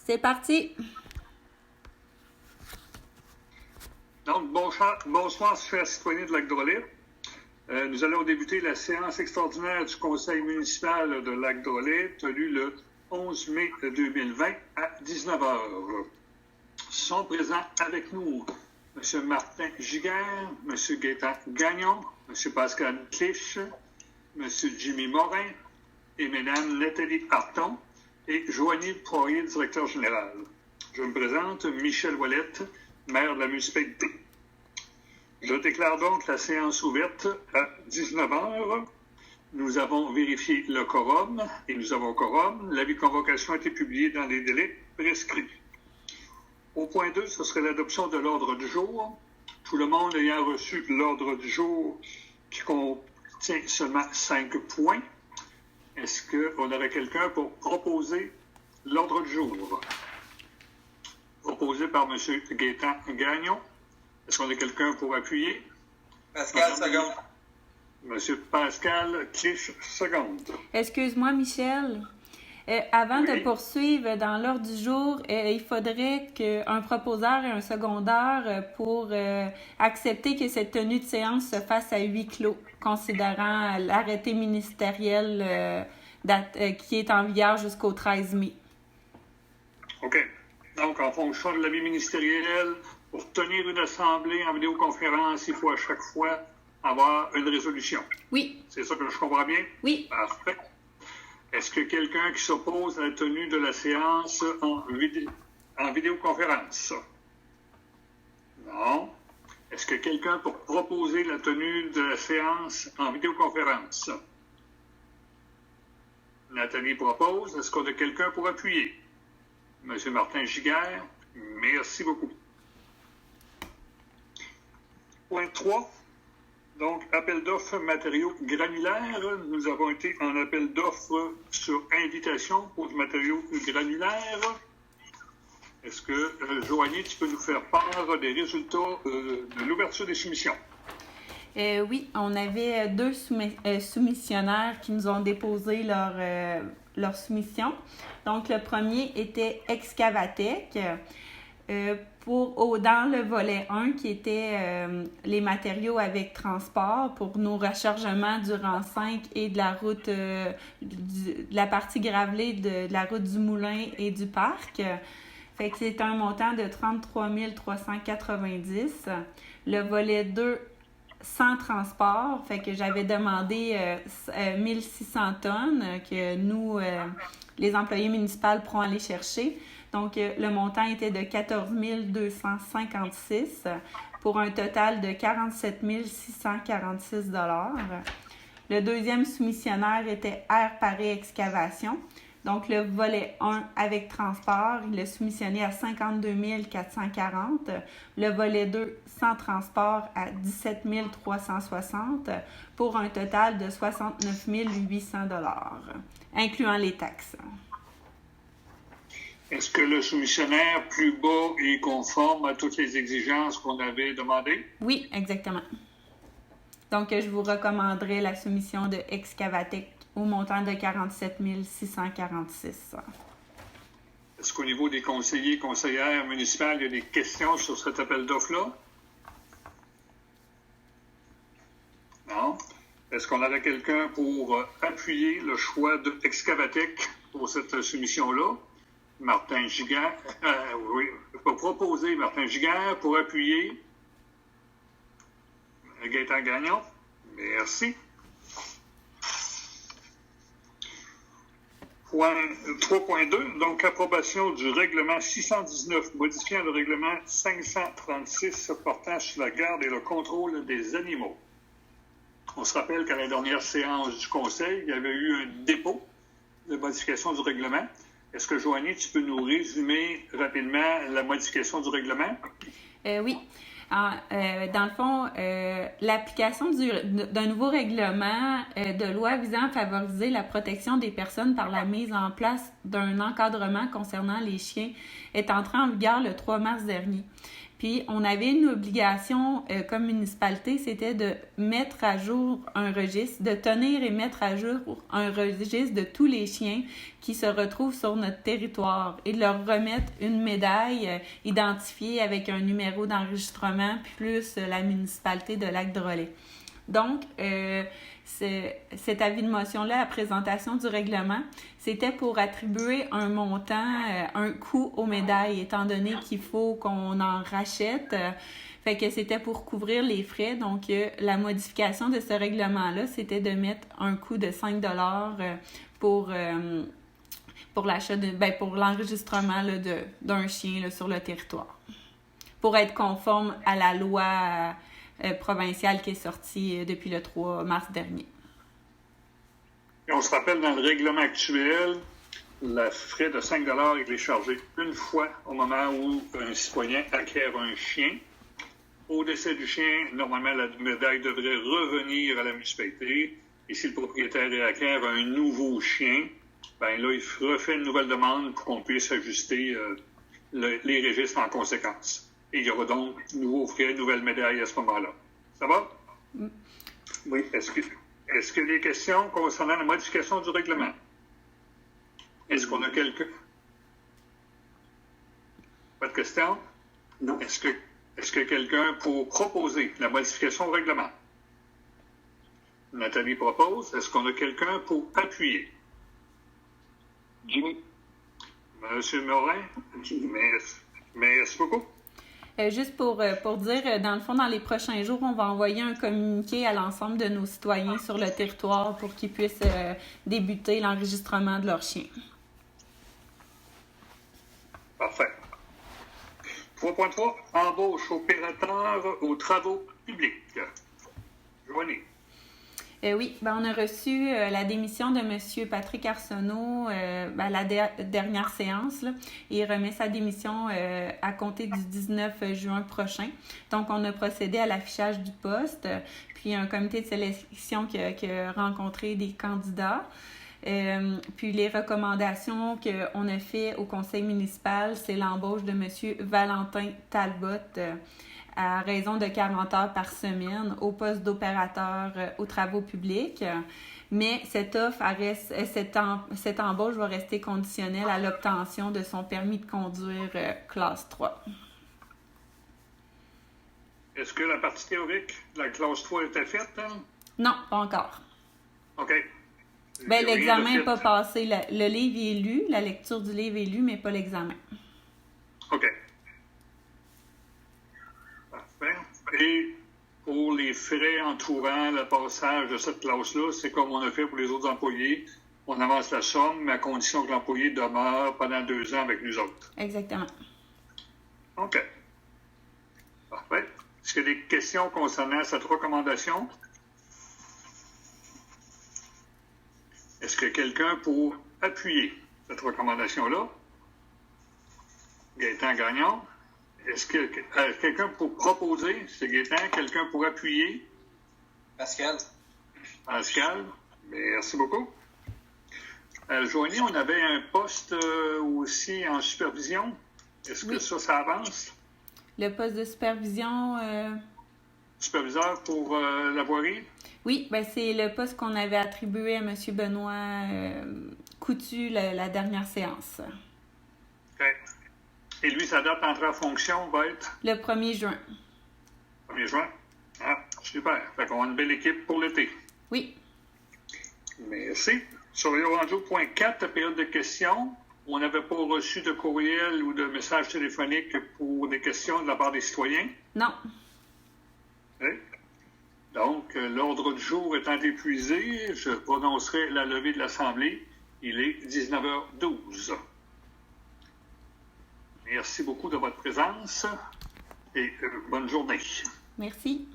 C'est parti! Donc, bonsoir, chers citoyens de Lac-Drolet. Nous allons débuter la séance extraordinaire du Conseil municipal de Lac-Drolet, tenue le 11 mai 2020 à 19h. Sont présents avec nous M. Martin Giguère, M. Gaétan Gagnon, M. Pascal Clich, M. Jimmy Morin et Mme Nathalie Harton et Joanie Poirier, directeur général. Je me présente, Michel Ouellette, maire de la municipalité. Je déclare donc la séance ouverte à 19h. Nous avons vérifié le quorum et nous avons quorum. L'avis de convocation a été publié dans les délais prescrits. Au point 2, ce serait l'adoption de l'ordre du jour. Tout le monde ayant reçu l'ordre du jour qui contient seulement 5 points. Est-ce qu'on aurait quelqu'un pour proposer l'ordre du jour? Proposé par M. Gaétan Gagnon. Est-ce qu'on a quelqu'un pour appuyer? Pascal, seconde. M. Pascal Clich, seconde. Excuse-moi, Michel. Avant de poursuivre dans l'ordre du jour, il faudrait qu'un proposeur et un secondaire pour accepter que cette tenue de séance se fasse à huis clos, considérant l'arrêté ministériel qui est en vigueur jusqu'au 13 mai. OK. Donc, en fonction de l'avis ministériel, pour tenir une assemblée en vidéoconférence, il faut à chaque fois avoir une résolution. Oui. C'est ça que je comprends bien? Oui. Parfait. Est-ce que quelqu'un qui s'oppose à la tenue de la séance en vidéoconférence? Non. Est-ce que quelqu'un pour proposer la tenue de la séance en vidéoconférence? Nathalie propose. Est-ce qu'on a quelqu'un pour appuyer? Monsieur Martin Giguère, merci beaucoup. Point 3. Donc, appel d'offres matériaux granulaires. Nous avons été en appel d'offres sur invitation pour du matériau granulaire. Est-ce que, Joanie, tu peux nous faire part des résultats de l'ouverture des soumissions? Oui, on avait deux soumissionnaires qui nous ont déposé leur soumission. Donc, le premier était Excavatec. Dans le volet 1 qui était les matériaux avec transport pour nos rechargements du rang 5 et de la route de la partie gravelée de la route du Moulin et du Parc. Fait que c'est un montant de 33 390. Le volet 2 sans transport, fait que j'avais demandé 1600 tonnes que nous, les employés municipaux, pourront aller chercher. Donc, le montant était de 14 256 pour un total de 47 646 $. Le deuxième soumissionnaire était Air Paris Excavation. Donc, le volet 1 avec transport, il a soumissionné à 52 440. Le volet 2 sans transport à 17 360 pour un total de 69 800 $, incluant les taxes. Est-ce que le soumissionnaire plus bas est conforme à toutes les exigences qu'on avait demandées? Oui, exactement. Donc, je vous recommanderais la soumission de Excavatec au montant de 47 646. Est-ce qu'au niveau des conseillers et conseillères municipales, il y a des questions sur cet appel d'offres-là? Non. Est-ce qu'on aurait quelqu'un pour appuyer le choix de Excavatec pour cette soumission-là? Martin Giguère, oui, pour proposer Martin Giguère pour appuyer Gaétan Gagnon. Merci. Point 3.2, donc approbation du règlement 619, modifiant le règlement 536 portant sur la garde et le contrôle des animaux. On se rappelle qu'à la dernière séance du Conseil, il y avait eu un dépôt de modification du règlement. Est-ce que, Joanie, tu peux nous résumer rapidement la modification du règlement? Oui. Dans le fond, l'application d'un nouveau règlement de loi visant à favoriser la protection des personnes par la mise en place d'un encadrement concernant les chiens est entrée en vigueur le 3 mars dernier. Puis, on avait une obligation comme municipalité, c'était de mettre à jour un registre, de tenir et mettre à jour un registre de tous les chiens qui se retrouvent sur notre territoire et de leur remettre une médaille identifiée avec un numéro d'enregistrement plus la municipalité de Lac-Drolet. Donc, cet avis de motion-là, la présentation du règlement, c'était pour attribuer un montant, un coût aux médailles, étant donné qu'il faut qu'on en rachète. Fait que c'était pour couvrir les frais. Donc, la modification de ce règlement-là, c'était de mettre un coût de 5 $ pour l'achat pour l'enregistrement là, d'un chien là, sur le territoire. Pour être conforme à la loi provinciale qui est sortie depuis le 3 mars dernier. Et on se rappelle, dans le règlement actuel, le frais de 5 $ est chargé une fois au moment où un citoyen acquiert un chien. Au décès du chien, normalement, la médaille devrait revenir à la municipalité. Et si le propriétaire acquiert un nouveau chien, ben là, il refait une nouvelle demande pour qu'on puisse ajuster les registres en conséquence. Et il y aura donc nouveaux frais, nouvelles médailles à ce moment-là. Ça va? Oui. Est-ce qu'il y a des questions concernant la modification du règlement? Est-ce qu'on a quelqu'un? Pas de questions? Non. Est-ce que quelqu'un pour proposer la modification au règlement? Nathalie propose. Est-ce qu'on a quelqu'un pour appuyer? Jimmy. Monsieur Morin? Merci beaucoup. Juste pour dire, dans le fond, dans les prochains jours, on va envoyer un communiqué à l'ensemble de nos citoyens sur le territoire pour qu'ils puissent débuter l'enregistrement de leurs chiens. Parfait. 3.3, embauche opérateur aux travaux publics. Joanie. Oui, on a reçu la démission de M. Patrick Arsenault à la dernière séance. Là. Il remet sa démission à compter du 19 juin prochain. Donc, on a procédé à l'affichage du poste, puis un comité de sélection qui a rencontré des candidats. Puis les recommandations qu'on a fait au conseil municipal, c'est l'embauche de M. Valentin Talbot à raison de 40 heures par semaine au poste d'opérateur aux travaux publics. Mais cette embauche va rester conditionnelle à l'obtention de son permis de conduire classe 3. Est-ce que la partie théorique de la classe 3 était faite? Hein? Non, pas encore. OK. L'examen n'est pas passé. Le livre est lu, la lecture du livre est lue, mais pas l'examen. OK. Parfait. Et pour les frais entourant le passage de cette classe-là, c'est comme on a fait pour les autres employés. On avance la somme, mais à condition que l'employé demeure pendant 2 ans avec nous autres. Exactement. OK. Parfait. Est-ce qu'il y a des questions concernant cette recommandation? Est-ce que quelqu'un pour appuyer cette recommandation-là? Gaétan Gagnon. Est-ce que quelqu'un pour proposer? C'est Gaétan. Quelqu'un pour appuyer? Pascal. Pascal. Merci beaucoup. Joanie, on avait un poste aussi en supervision. Est-ce que ça avance? Le poste de supervision... Superviseur pour la voirie? Oui, c'est le poste qu'on avait attribué à M. Benoît Coutu la dernière séance. OK. Et lui, sa date d'entrée en fonction va être? Le 1er juin. 1er juin? Ah, super. Fait qu'on a une belle équipe pour l'été. Oui. Merci. Sur le rendu au point 4, période de questions. On n'avait pas reçu de courriel ou de message téléphonique pour des questions de la part des citoyens? Non. Oui. Donc, l'ordre du jour étant épuisé, je prononcerai la levée de l'Assemblée. Il est 19h12. Merci beaucoup de votre présence et bonne journée. Merci.